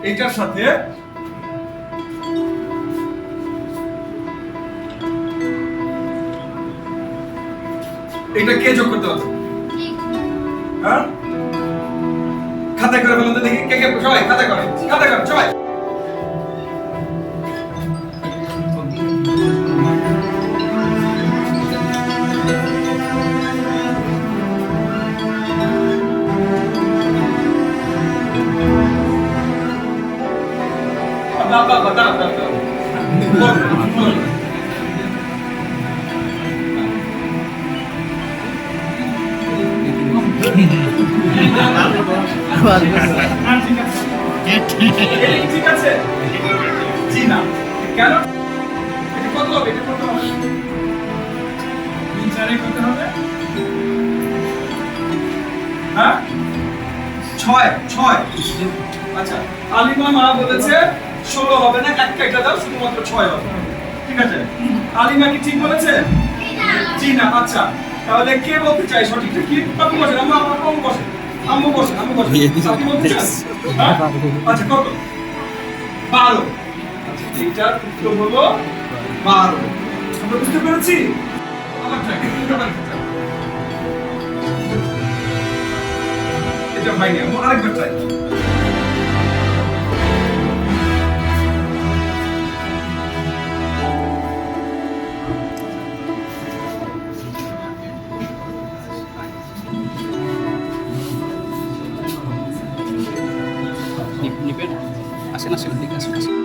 এটার সাথে এটা কে যোগ করতে হবে? হ্যাঁ, খাতা করে বলুন তো দেখি, কে কে সবাই খাতা করে সবাই। ঠিক আছে, জি না কেন? এটা কত হবে? এটা কত হবে? 3 4 কত হবে? হ্যাঁ 6 আচ্ছা, আলিমা মা বলেছে 16 হবে না, এক কাইটা দাও, শুধুমাত্র 6 হবে। ঠিক আছে, আলিমা কি ঠিক বলেছে? জি না। আচ্ছা, তাহলে কে বলতে চাই সঠিকটা কি? আপনি বসেন, আম্মু বসেন, আম্মু বসেন। আপনি বলতে চান? হ্যাঁ? আচ্ছা, কত? 12। আচ্ছা, এইটার উত্তর হলো 12। আমরা বুঝতে পেরেছি? আমার ট্রাই এটা হয়নি, আমি আরেকবার ট্রাই। নিপেন আসেন আসেন, ঠিক আছে।